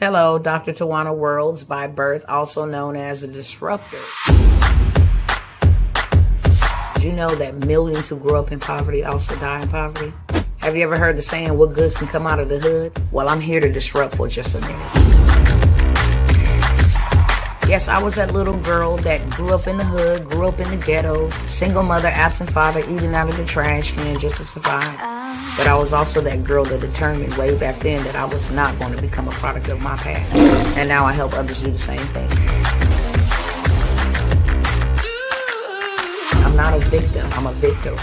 Hello, Dr. Tawana Worlds by birth, also known as a disruptor. Did you know that millions who grew up in poverty also die in poverty? Have you ever heard the saying, what good can come out of the hood? Well, I'm here to disrupt for just a minute. Yes, I was that little girl that grew up in the hood, grew up in the ghetto, single mother, absent father, eating out of the trash can just to survive. But I was also that girl that determined way back then that I was not going to become a product of my past. And now I help others do the same thing. I'm not a victim, I'm a victor.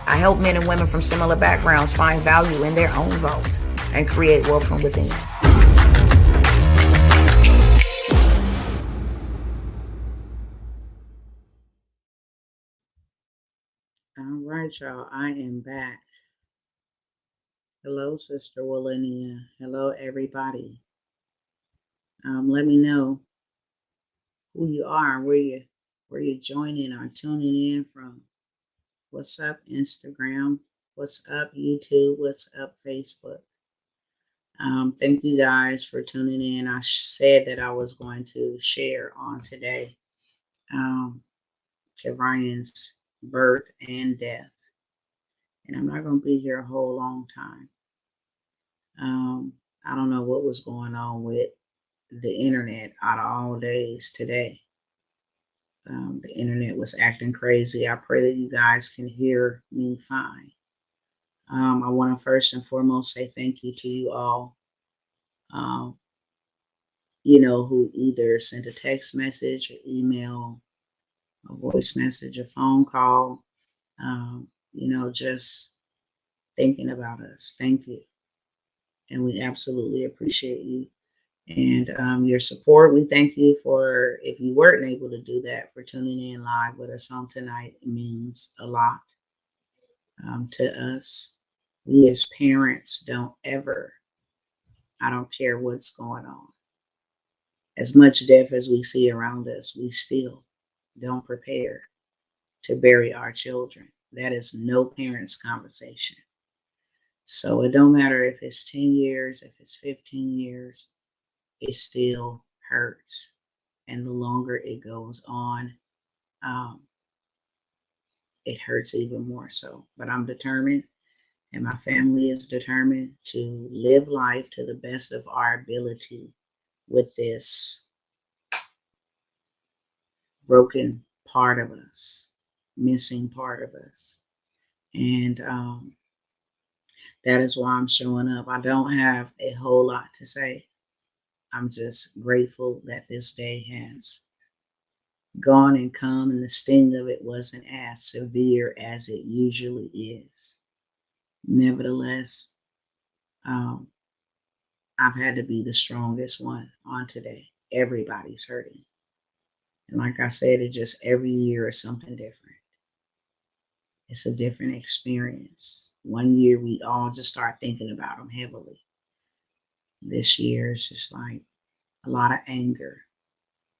I help men and women from similar backgrounds find value in their own vault and create wealth from within. All right, y'all, I am back. Hello, Sister Willinia. Hello, everybody. Let me know who you are and where you're joining or tuning in from. What's up, Instagram? What's up, YouTube? What's up, Facebook? Thank you guys for tuning in. I said that I was going to share on today Kev'Rian's birth and death. And I'm not going to be here a whole long time. I don't know what was going on with the internet out of all days today. The internet was acting crazy. I pray that you guys can hear me fine. I want to first and foremost say thank you to you all, who either sent a text message, or email, a voice message, a phone call, just thinking about us. Thank you. And we absolutely appreciate you and your support. We thank you for, if you weren't able to do that, for tuning in live with us on tonight. It means a lot to us. We as parents don't ever, I don't care what's going on, as much death as we see around us, we still don't prepare to bury our children. That is no parent's conversation. So it don't matter if it's 10 years, if it's 15 years, it still hurts. And the longer it goes on, it hurts even more so. But I'm determined, and my family is determined to live life to the best of our ability with this broken part of us, missing part of us. And that is why I'm showing up. I don't have a whole lot to say. I'm just grateful that this day has gone and come, and the sting of it wasn't as severe as it usually is. Nevertheless, I've had to be the strongest one on today. Everybody's hurting. And like I said, it just every year is something different. It's a different experience. One year we all just start thinking about them heavily. This year is just like a lot of anger.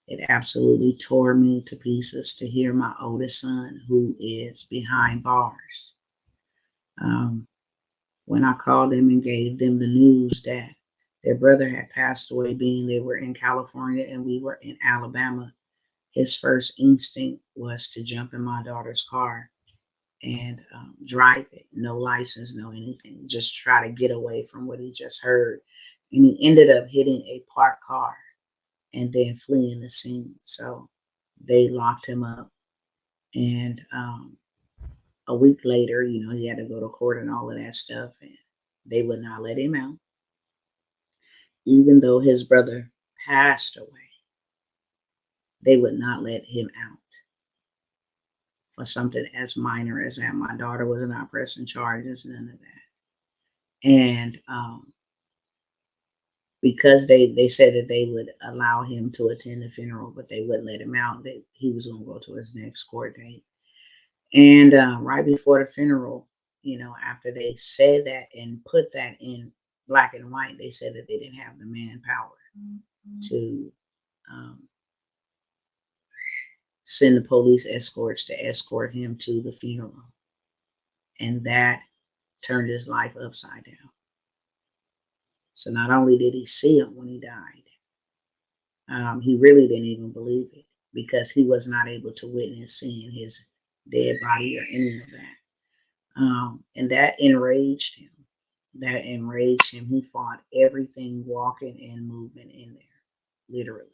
It absolutely tore me to pieces to hear my oldest son, who is behind bars. When I called them and gave them the news that their brother had passed away, being they were in California and we were in Alabama, his first instinct was to jump in my daughter's car and drive it. No license, no anything. Just try to get away from what he just heard. And he ended up hitting a parked car and then fleeing the scene. So they locked him up. And a week later, he had to go to court and all of that stuff. And they would not let him out. Even though his brother passed away, they would not let him out for something as minor as that. My daughter was not pressing charges, none of that. And because they said that they would allow him to attend the funeral, but they wouldn't let him out, that he was going to go to his next court date. And right before the funeral, after they said that and put that in black and white, they said that they didn't have the manpower to send the police escorts to escort him to the funeral. And that turned his life upside down. So not only did he see him when he died, he really didn't even believe it because he was not able to witness seeing his dead body or any of that. And that enraged him. That enraged him. He fought everything walking and moving in there, literally,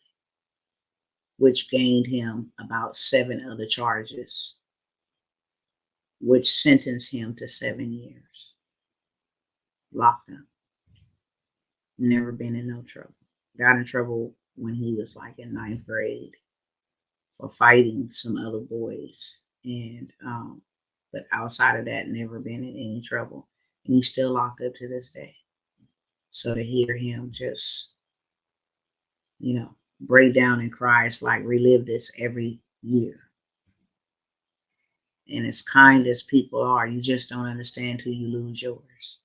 which gained him about 7 other charges, which sentenced him to 7 years. Locked up. Never been in no trouble. Got in trouble when he was like in 9th grade for fighting some other boys. And but outside of that, never been in any trouble. And he's still locked up to this day. So to hear him just, break down and cry, it's like relive this every year. And as kind as people are, you just don't understand till you lose yours.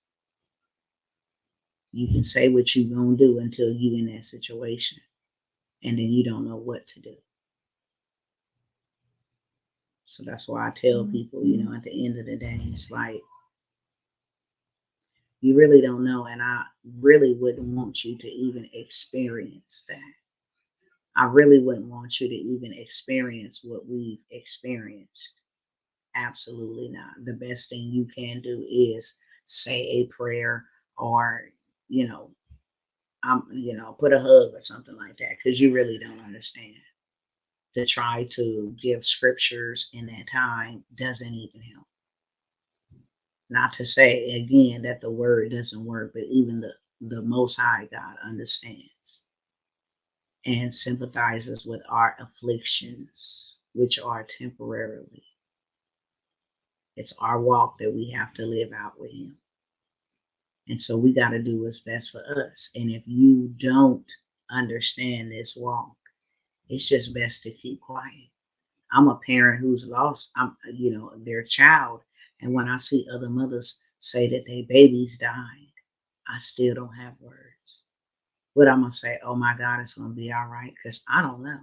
You can say what you're going to do until you in that situation. And then you don't know what to do. So that's why I tell people, at the end of the day, it's like, you really don't know. And I really wouldn't want you to even experience that. I really wouldn't want you to even experience what we've experienced. Absolutely not. The best thing you can do is say a prayer or, put a hug or something like that, because you really don't understand. To try to give scriptures in that time doesn't even help. Not to say again that the word doesn't work, but even the Most High God understands and sympathizes with our afflictions, which are temporarily. It's our walk that we have to live out with him. And so we got to do what's best for us. And if you don't understand this walk, it's just best to keep quiet. I'm a parent who's lost, their child. And when I see other mothers say that their babies died, I still don't have words. What I'm going to say, oh my God, it's going to be all right. Because I don't know.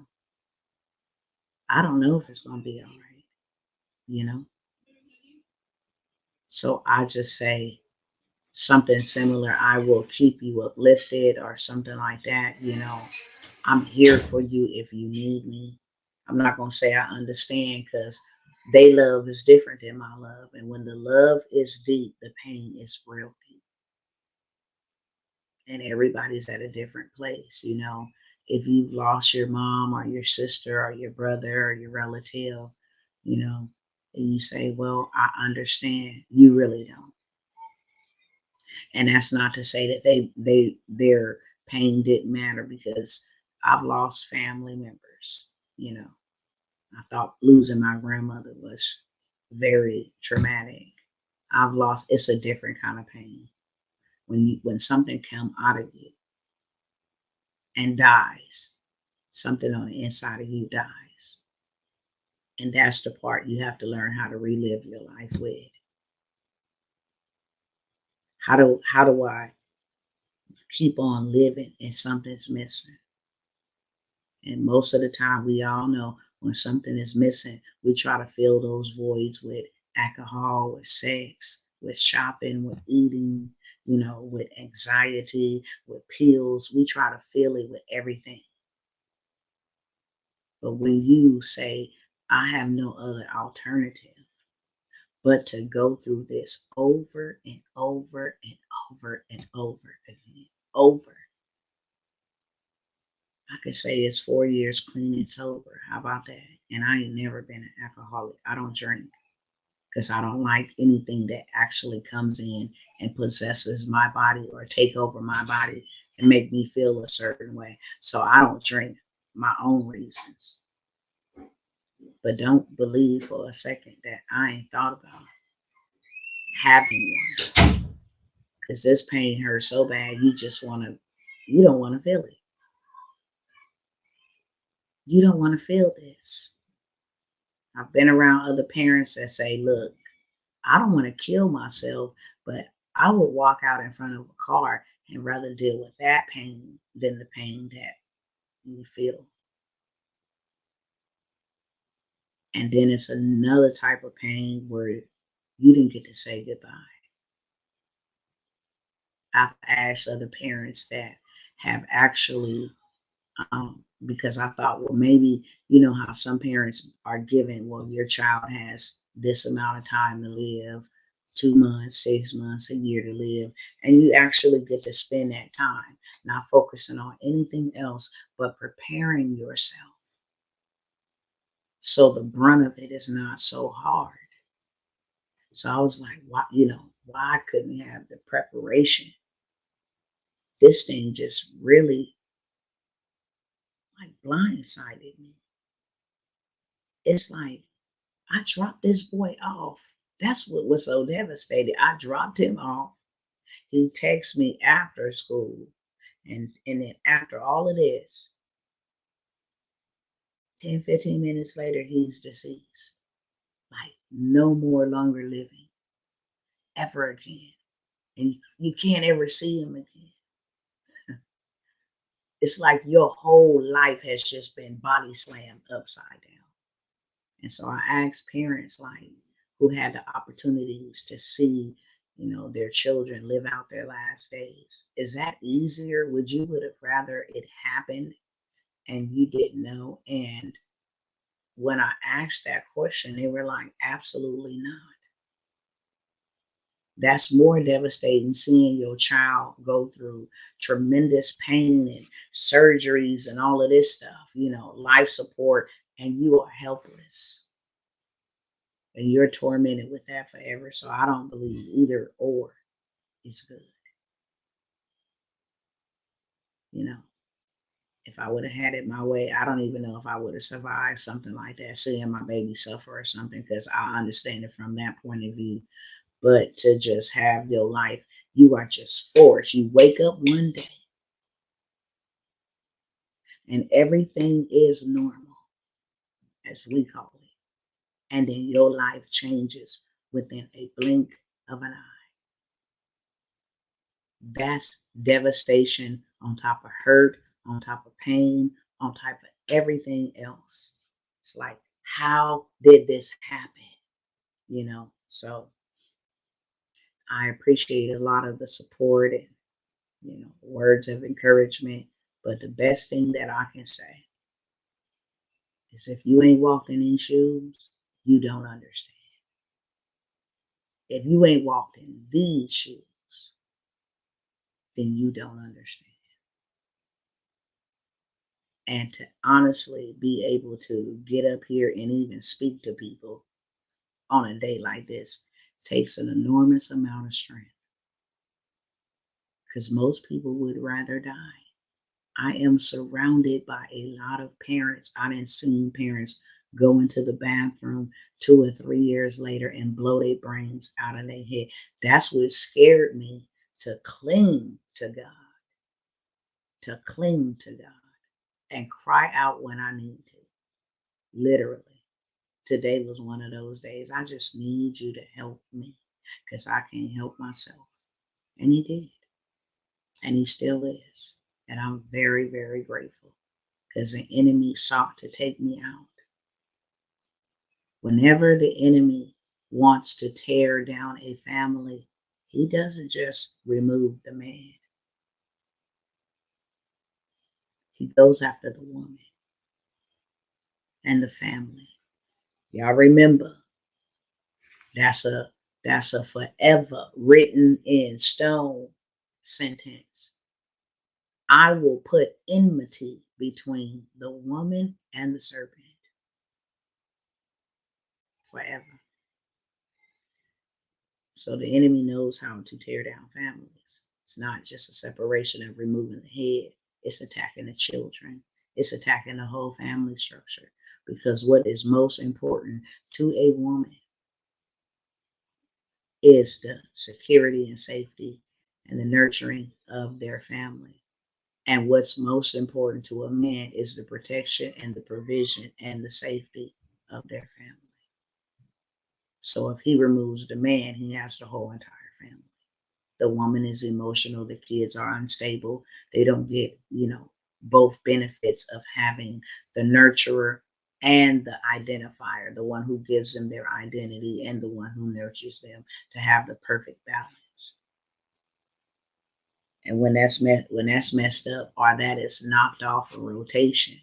I don't know if it's going to be all right, So I just say something similar. I will keep you uplifted or something like that. I'm here for you if you need me. I'm not going to say I understand, because their love is different than my love. And when the love is deep, the pain is real deep. And everybody's at a different place. If you've lost your mom or your sister or your brother or your relative, and you say, well, I understand. You really don't. And that's not to say that their pain didn't matter, because I've lost family members. I thought losing my grandmother was very traumatic. It's a different kind of pain. When something comes out of you and dies, something on the inside of you dies. And that's the part you have to learn how to relive your life with. How do I keep on living and something's missing? And most of the time, we all know when something is missing, we try to fill those voids with alcohol, with sex, with shopping, with eating, with anxiety, with pills. We try to fill it with everything. But when you say, I have no other alternative but to go through this over and over and over and over again, I could say it's 4 years clean and sober. How about that? And I ain't never been an alcoholic. I don't drink because I don't like anything that actually comes in and possesses my body or take over my body and make me feel a certain way. So I don't drink, my own reasons. But don't believe for a second that I ain't thought about having one. Because this pain hurts so bad, you don't want to feel it. You don't want to feel this. I've been around other parents that say, look, I don't want to kill myself, but I would walk out in front of a car and rather deal with that pain than the pain that you feel. And then it's another type of pain where you didn't get to say goodbye. I've asked other parents that have actually, because I thought, well, maybe, how some parents are given, well, your child has this amount of time to live, 2 months, 6 months, a year to live. And you actually get to spend that time not focusing on anything else, but preparing yourself. So the brunt of it is not so hard. So I was like, why, why couldn't you have the preparation? This thing just really like blindsided me. It's like I dropped this boy off. That's what was so devastating. I dropped him off. He texts me after school. And then after all of this, 10, 15 minutes later, he's deceased. Like no more longer living ever again. And you can't ever see him again. It's like your whole life has just been body slammed upside down. And so I asked parents like who had the opportunities to see, their children live out their last days. Is that easier? Would you would have rather it happened and you didn't know? And when I asked that question, they were like, absolutely not. That's more devastating seeing your child go through tremendous pain and surgeries and all of this stuff, life support, and you are helpless and you're tormented with that forever. So I don't believe either or is good. You know, if I would have had it my way, I don't even know if I would have survived something like that, seeing my baby suffer or something, because I understand it from that point of view. But to just have your life, you are just forced. You wake up one day and everything is normal, as we call it. And then your life changes within a blink of an eye. That's devastation on top of hurt, on top of pain, on top of everything else. It's like, how did this happen? So I appreciate a lot of the support and, words of encouragement. But the best thing that I can say is if you ain't walked in these shoes, you don't understand. If you ain't walked in these shoes, then you don't understand. And to honestly be able to get up here and even speak to people on a day like this takes an enormous amount of strength because most people would rather die. I am surrounded by a lot of parents. I didn't see parents go into the bathroom 2 or 3 years later and blow their brains out of their head. That's what scared me to cling to God, and cry out when I need to. Literally. Today was one of those days. I just need you to help me because I can't help myself. And he did. And he still is. And I'm very, very grateful because the enemy sought to take me out. Whenever the enemy wants to tear down a family, he doesn't just remove the man, he goes after the woman and the family. Y'all remember, that's a forever written in stone sentence. I will put enmity between the woman and the serpent forever. So the enemy knows how to tear down families. It's not just a separation of removing the head, it's attacking the children, it's attacking the whole family structure. Because what is most important to a woman is the security and safety and the nurturing of their family. And what's most important to a man is the protection and the provision and the safety of their family. So if he removes the man, he has the whole entire family. The woman is emotional, the kids are unstable. They don't get, both benefits of having the nurturer and the identifier, the one who gives them their identity and the one who nurtures them to have the perfect balance. And when that's messed up, or that is knocked off a rotation,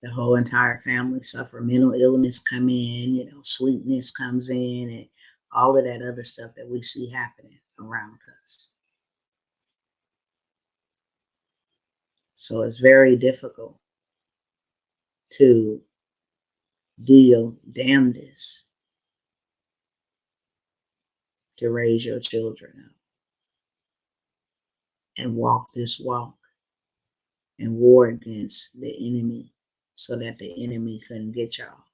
the whole entire family suffer. Mental illness come in, sweetness comes in, and all of that other stuff that we see happening around us. So it's very difficult to do your damnedest to raise your children up and walk this walk and war against the enemy so that the enemy couldn't get y'all.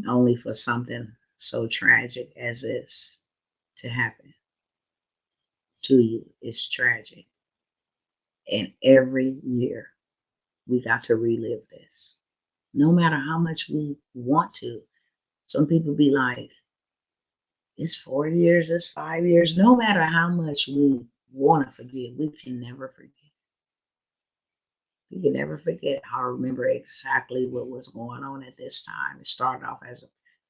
Only for something so tragic as this to happen to you. It's tragic. And every year we got to relive this. No matter how much we want to. Some people be like, it's 4 years, it's 5 years. No matter how much we want to forget, we can never forget. We can never forget. I remember exactly what was going on at this time. It started off as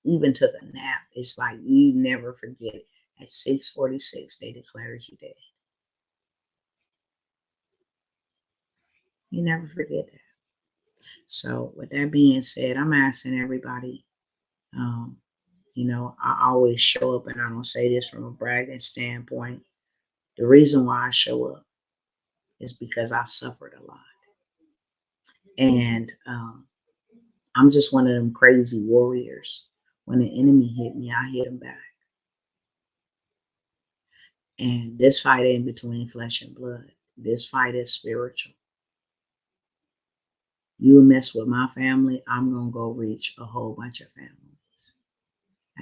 even took a nap. It's like you never forget it. At 6:46, they declared you dead. You never forget that. So with that being said, I'm asking everybody, I always show up, and I don't say this from a bragging standpoint. The reason why I show up is because I suffered a lot. And I'm just one of them crazy warriors. When the enemy hit me, I hit him back. And this fight ain't between flesh and blood. This fight is spiritual. You mess with my family, I'm going to go reach a whole bunch of families.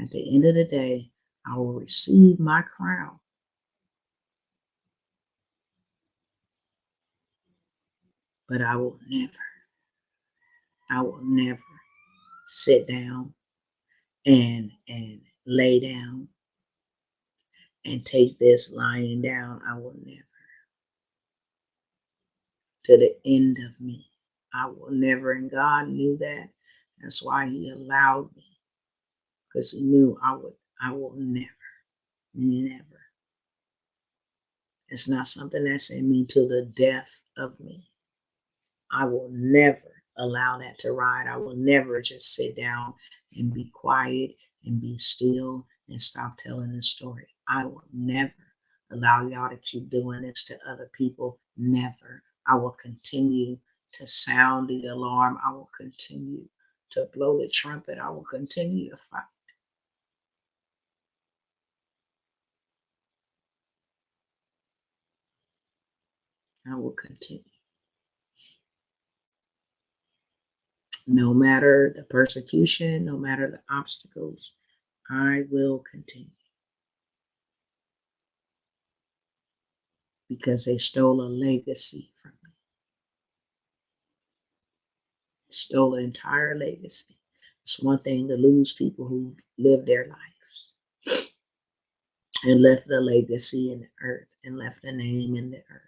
At the end of the day, I will receive my crown. But I will never sit down and lay down and take this lying down. I will never. To the end of me. I will never. And God knew that. That's why he allowed me. Because he knew I will never. Never. It's not something that's in me to the death of me. I will never allow that to ride. I will never just sit down and be quiet and be still and stop telling the story. I will never allow y'all to keep doing this to other people. Never. I will continue to sound the alarm. I will continue to blow the trumpet. I will continue to fight. I will continue. No matter the persecution, no matter the obstacles, I will continue. Because they stole a legacy from me. Stole an entire legacy. It's one thing to lose people who lived their lives and left a legacy in the earth and left a name in the earth.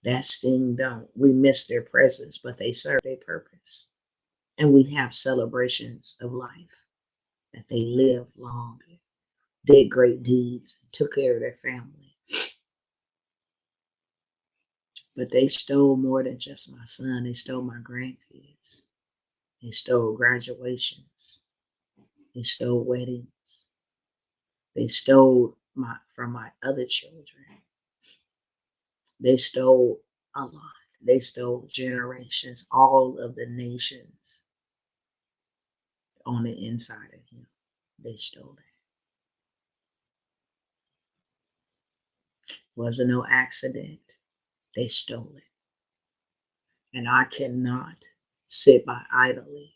That sting don't. We miss their presence, but they serve their purpose. And we have celebrations of life that they lived long, did great deeds, took care of their family. But they stole more than just my son. They stole my grandkids. They stole graduations. They stole weddings. They stole from my other children. They stole a lot. They stole generations, all of the nations on the inside of him. They stole it. Wasn't no accident. They stole it. And I cannot sit by idly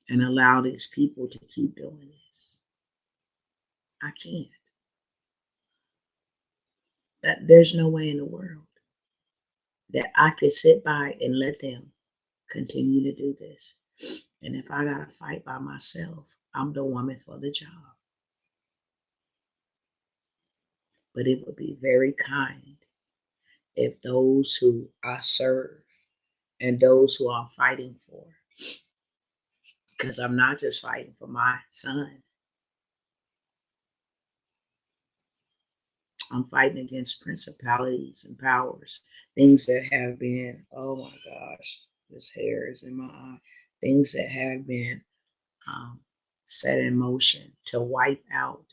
and allow these people to keep doing this. I can't. There's no way in the world that I could sit by and let them continue to do this. And if I gotta fight by myself, I'm the woman for the job. But it would be very kind if those who I serve and those who I'm fighting for Because I'm not just fighting for my son. I'm fighting against principalities and powers, things that have been, oh my gosh, this hair is in my eye, things that have been um, set in motion to wipe out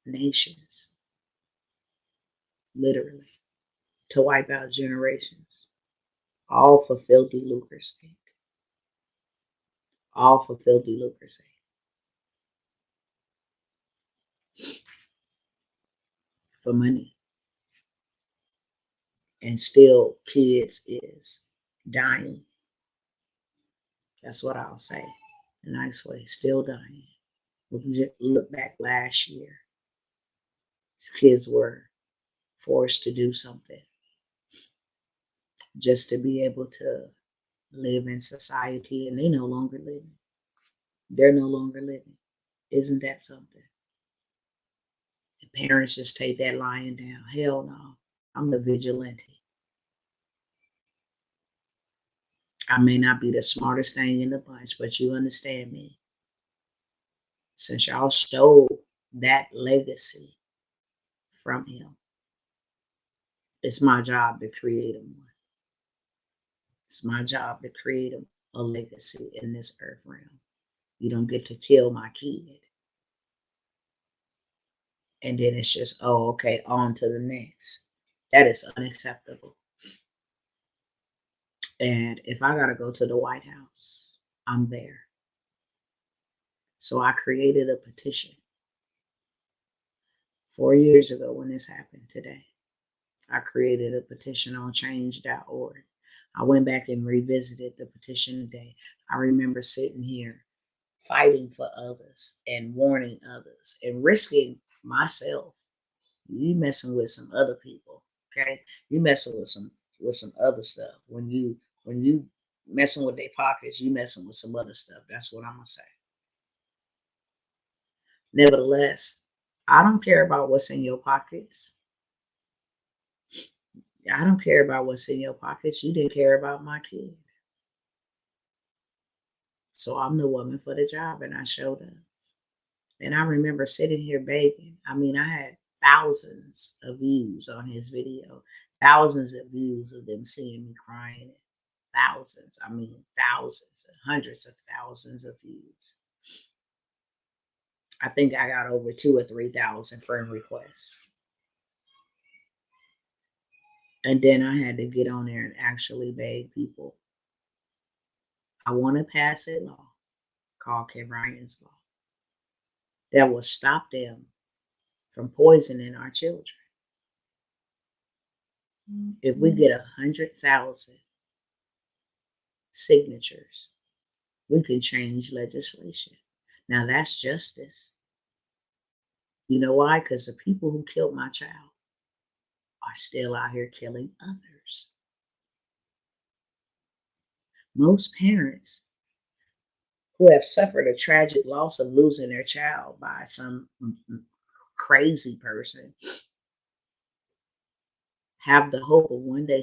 nations, literally, to wipe out generations, all for filthy lucre's sake. All for filthy lucre's sake. For money. And still, kids is dying. That's what I'll say. A nice way. Still dying. We can just look back last year. These kids were forced to do something just to be able to live in society, and they no longer living. They're no longer living. Isn't that something? The parents just take that lying down. Hell no. I'm a vigilante. I may not be the smartest thing in the bunch, but you understand me. Since y'all stole that legacy from him, it's my job to create him one. It's my job to create a legacy in this earth realm. You don't get to kill my kid. And then it's just, oh, okay, on to the next. That is unacceptable. And if I got to go to the White House, I'm there. So I created a petition 4 years ago when this happened today. I created a petition on change.org. I went back and revisited the petition today. I remember sitting here fighting for others and warning others and risking myself. You messing with some other people, okay? You messing with some other stuff. When you messing with their pockets, you messing with some other stuff. That's what I'm gonna say. Nevertheless, I don't care about what's in your pockets. I don't care about what's in your pockets. You didn't care about my kid. So I'm the woman for the job, and I showed up. And I remember sitting here begging. I mean, I had thousands of views on his video, thousands of views of them seeing me crying. Thousands, I mean, thousands, hundreds of thousands of views. I think I got over 2 or 3,000 friend requests. And then I had to get on there and actually beg people. I want to pass a law called Kev'Rian's Law that will stop them from poisoning our children. If we get 100,000 signatures, we can change legislation. Now that's justice. You know why? Because the people who killed my child are still out here killing others. Most parents who have suffered a tragic loss of losing their child by some crazy person have the hope of one day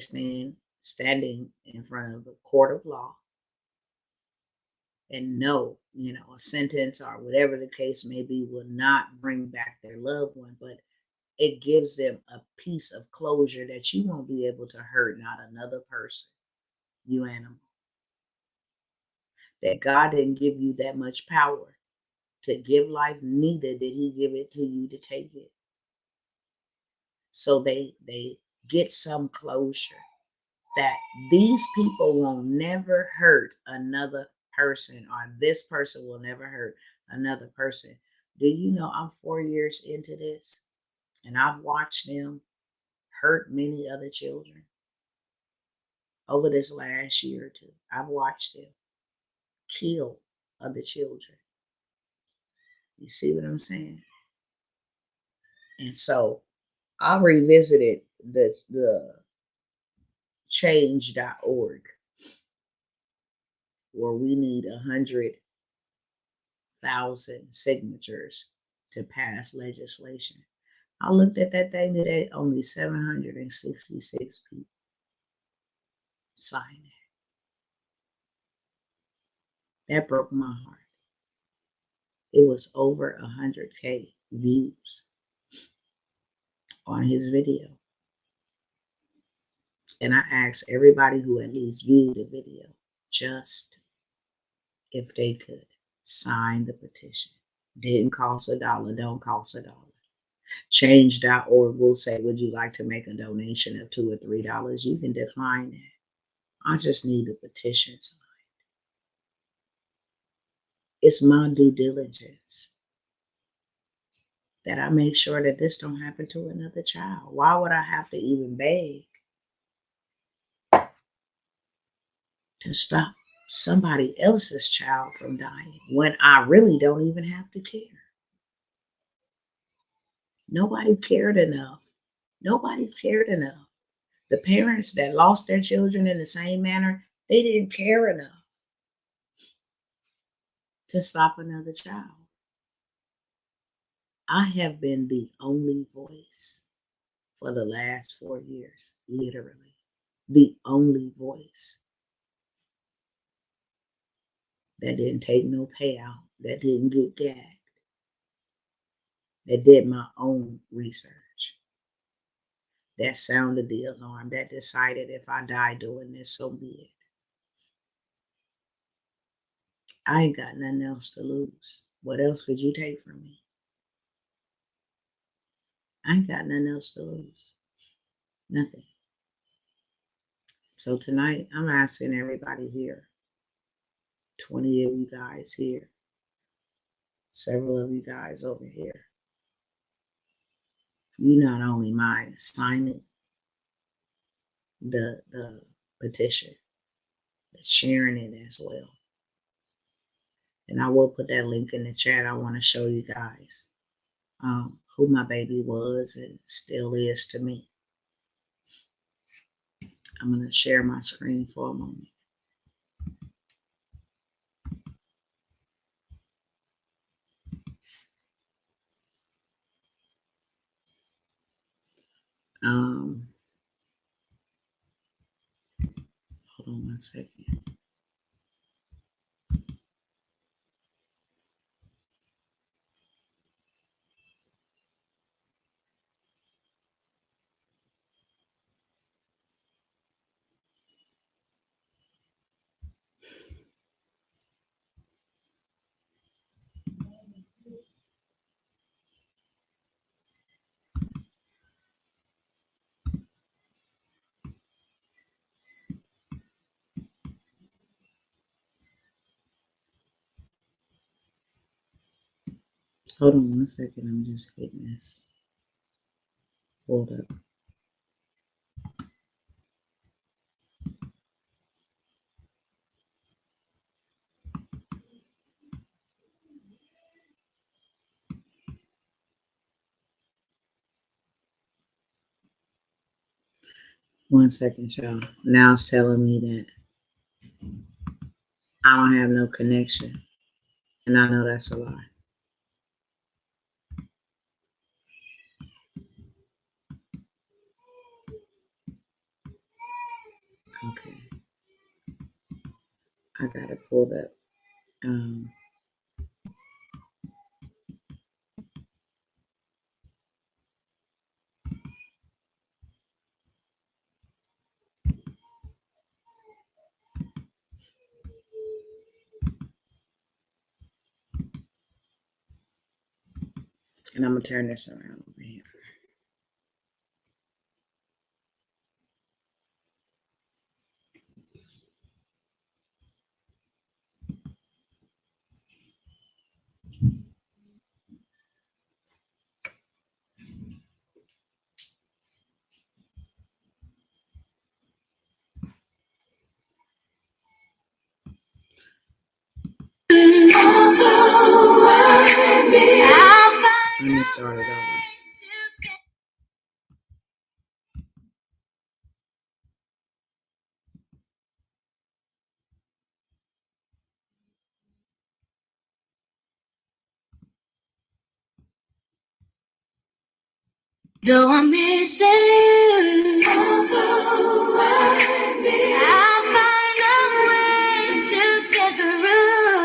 standing in front of a court of law and know, a sentence or whatever the case may be will not bring back their loved one, but it gives them a piece of closure that you won't be able to hurt not another person, you animal. That God didn't give you that much power to give life, neither did he give it to you to take it. So they get some closure that these people will never hurt another person, or this person will never hurt another person. Do you know I'm 4 years into this and I've watched them hurt many other children over this last year or two? I've watched them kill other children. You see what I'm saying? And so I revisited the change.org, where we need 100,000 signatures to pass legislation. I looked at that thing today, only 766 people signed it. That broke my heart. It was over 100K views on his video. And I asked everybody who at least viewed the video just if they could sign the petition. Didn't cost $1, don't cost $1. Change.org will say, would you like to make a donation of $2 or $3? You can decline that. I just need the petition signed. It's my due diligence that I make sure that this don't happen to another child. Why would I have to even beg to stop somebody else's child from dying when I really don't even have to care? Nobody cared enough. Nobody cared enough. The parents that lost their children in the same manner, they didn't care enough to stop another child. I have been the only voice for the last 4 years, literally. The only voice that didn't take no payout, that didn't get gagged, that did my own research, that sounded the alarm, that decided if I die doing this, so be it. I ain't got nothing else to lose. What else could you take from me? I ain't got nothing else to lose. Nothing. So tonight, I'm asking everybody here, 20 of you guys here, several of you guys over here, you not only mind signing the petition, but sharing it as well. And I will put that link in the chat. I want to show you guys who my baby was and still is to me. I'm going to share my screen for a moment. Hold on 1 second. Hold on 1 second. I'm just getting this. Hold up. One second, y'all. Now it's telling me that I don't have no connection. And I know that's a lie. Okay. I got it pulled up. And I'm going to turn this around over here. Let me start it over. Though I'm missing you, I'll find a way to get through.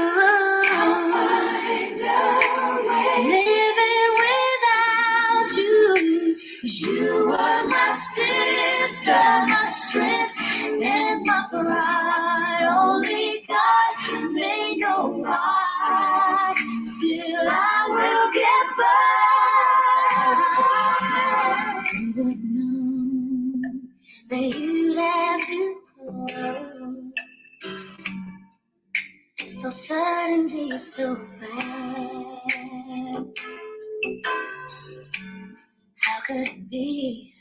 so bad. How could it be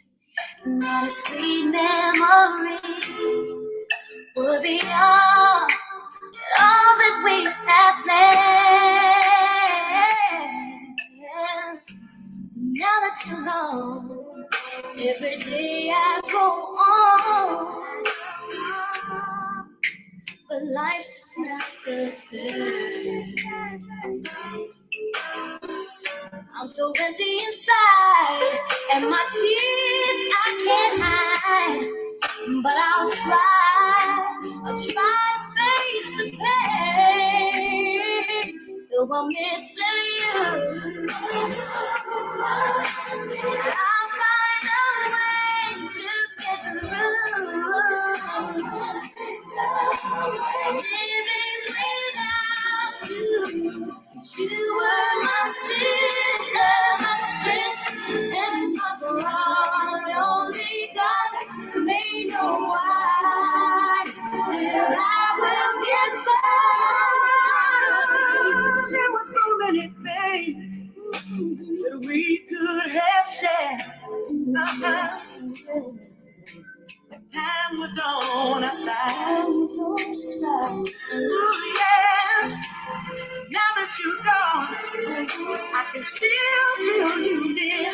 that our sweet memories would be all that we have left? Now that you're gone, every day I go on, but life's just not the same. I'm so empty inside, and my tears I can't hide. But I'll try to face the pain. Though I'm missing you, I'll find a way to get through. Living without you, 'cause you were my sister, my strength, and my bond. Only God may know why. Still, I will get by. There were so many things that we could have said. Time was on our side. Ooh, yeah. Now that you're gone, I can still feel you near.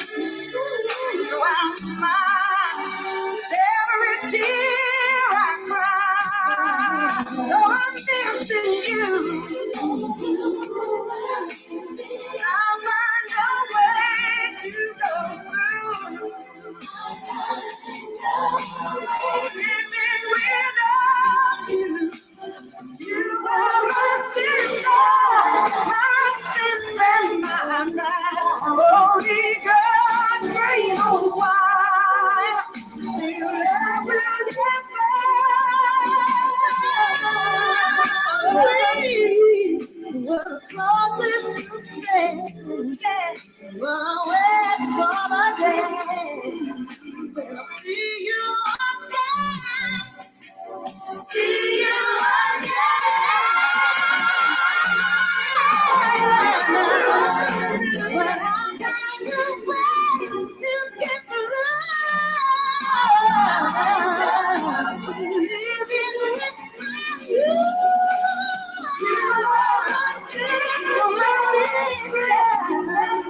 So I'll smile every tear I cry. Though I'm missing you, I'll find a way to go through. Living without you. You are my sister, my strength and my pride. Only God can know why. Still, I will get back. We were the closest to friends. Run away from a day when I see you again. See you again. When I got to wait to get through. Living without you. You are my sister,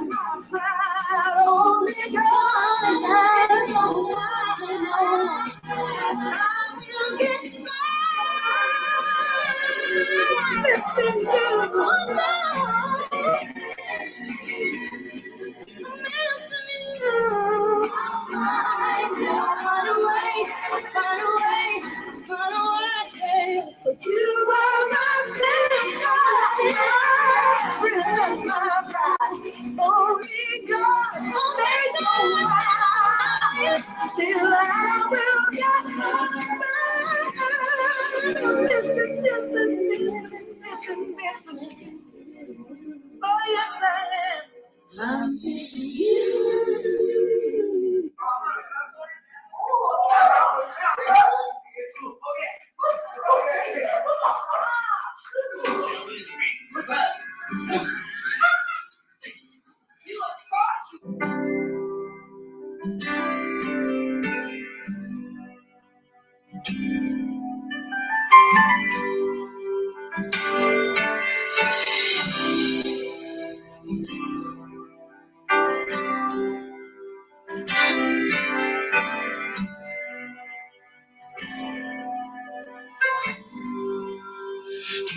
my pride. Only God knows why. Still, I will get missing. Oh, yes, I am. I'm missing you.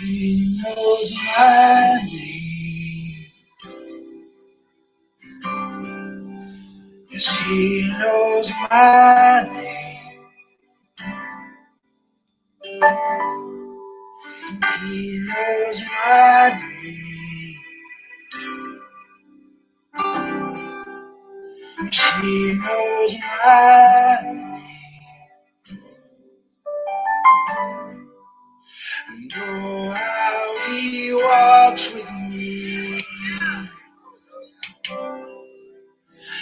He knows my name. Yes, he knows my name. He knows my name. He knows my name. And oh, how he walks with me.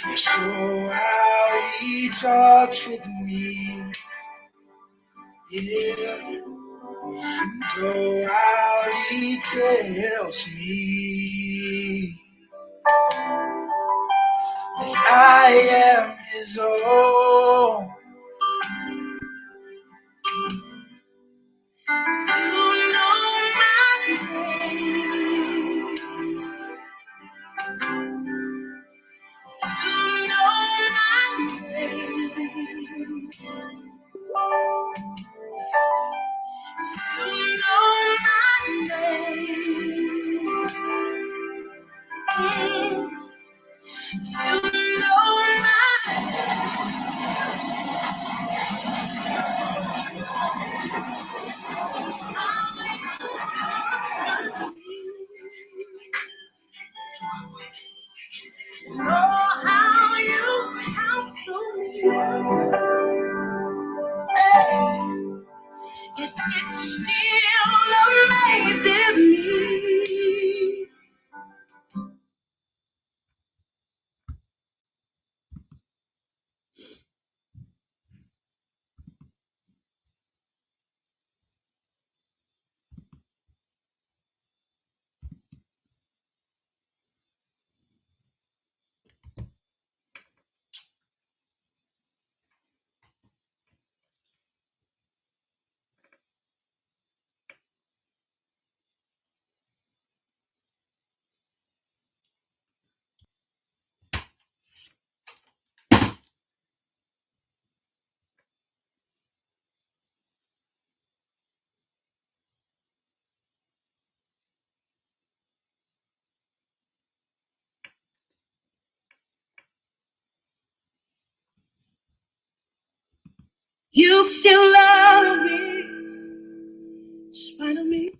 Yes, oh, how he talks with me. Yeah. Go out, he tells me that I am his own. You know my name. You know my name. You know my name. You know my know how you counsel me. It still amazes me. You still love me, in spite of me.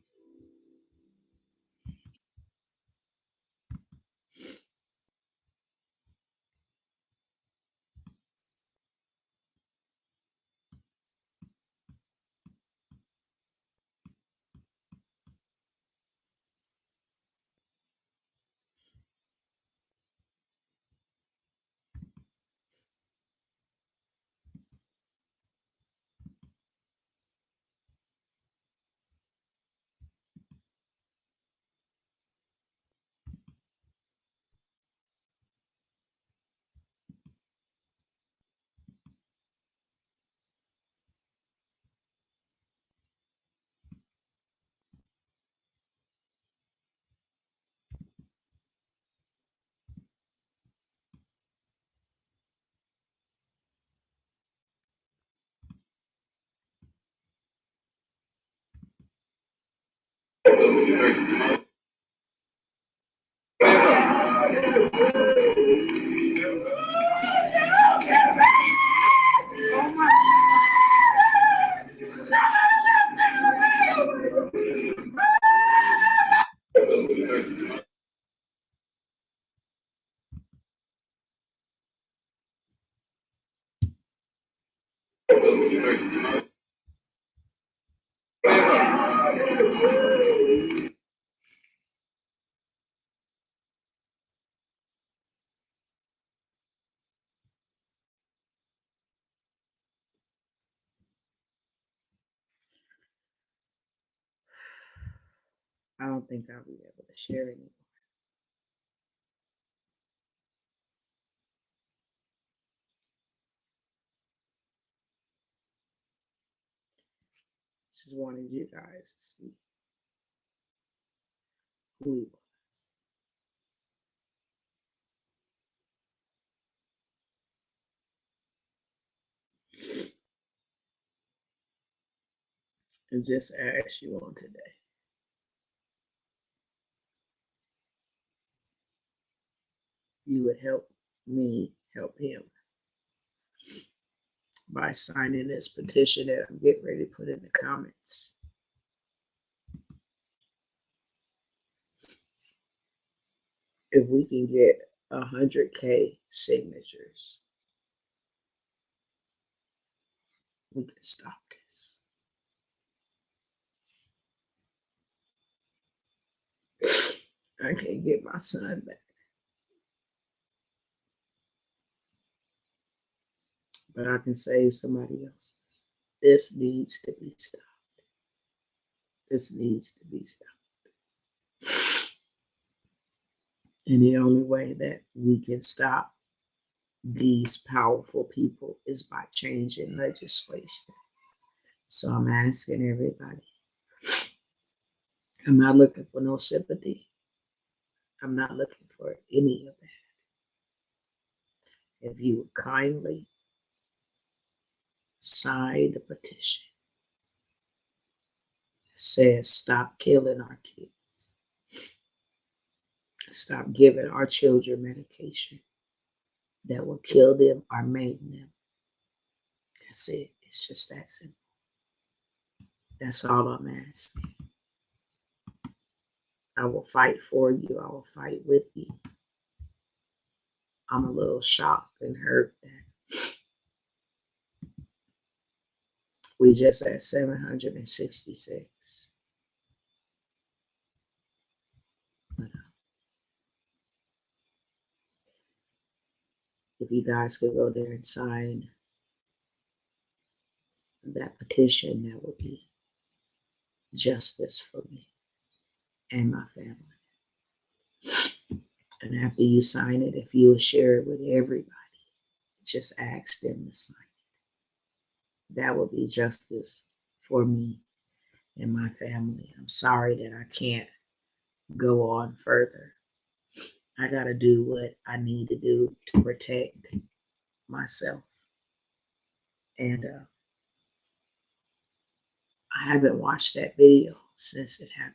I don't think I'll be able to share anymore. Just wanted you guys to see who he was. And just ask you on today. You would help me help him by signing this petition that I'm getting ready to put in the comments. If we can get 100K signatures, we can stop this. I can't get my son back, but I can save somebody else's. This needs to be stopped. This needs to be stopped. And the only way that we can stop these powerful people is by changing legislation. So I'm asking everybody. I'm not looking for no sympathy. I'm not looking for any of that. If you would kindly sign the petition that says stop killing our kids, stop giving our children medication that will kill them or maim them. That's it. It's just that simple. That's all I'm asking. I will fight for you. I will fight with you. I'm a little shocked and hurt that we just at 766. But if you guys could go there and sign that petition, that would be justice for me and my family. And after you sign it, if you will share it with everybody, just ask them to sign it. That would be justice for me and my family. I'm sorry that I can't go on further. I got to do what I need to do to protect myself. And I haven't watched that video since it happened.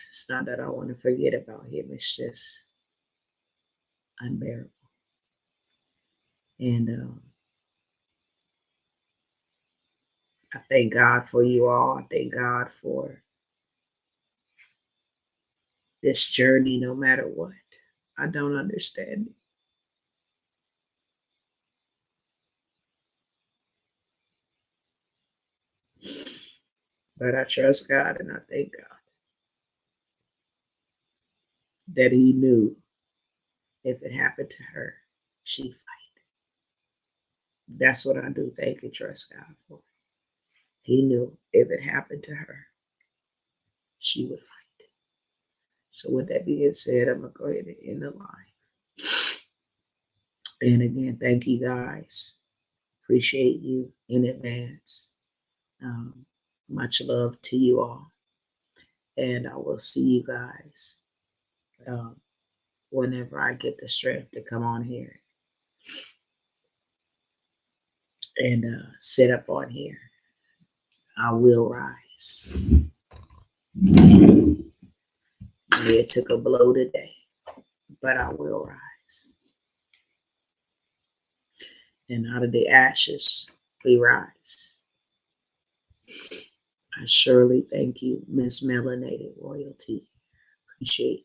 It's not that I want to forget about him. It's just unbearable. And I thank God for you all. I thank God for this journey, no matter what. I don't understand it. But I trust God and I thank God that He knew if it happened to her, she'd fight. That's what I do thank and trust God for. He knew if it happened to her, she would fight. So with that being said, I'm going to go ahead and end the line. And again, thank you guys. Appreciate you in advance. Much love to you all. And I will see you guys whenever I get the strength to come on here and sit up on here. I will rise. Maybe it took a blow today, but I will rise. And out of the ashes, we rise. I surely thank you, Miss Melanated Royalty. Appreciate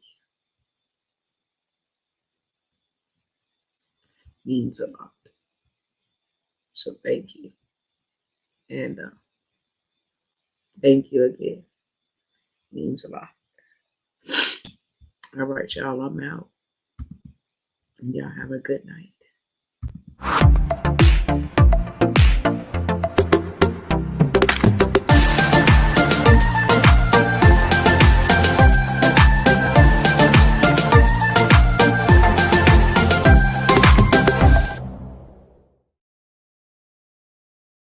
you. Means a lot. So thank you. And thank you again. Means a lot. All right, y'all, I'm out. And y'all have a good night.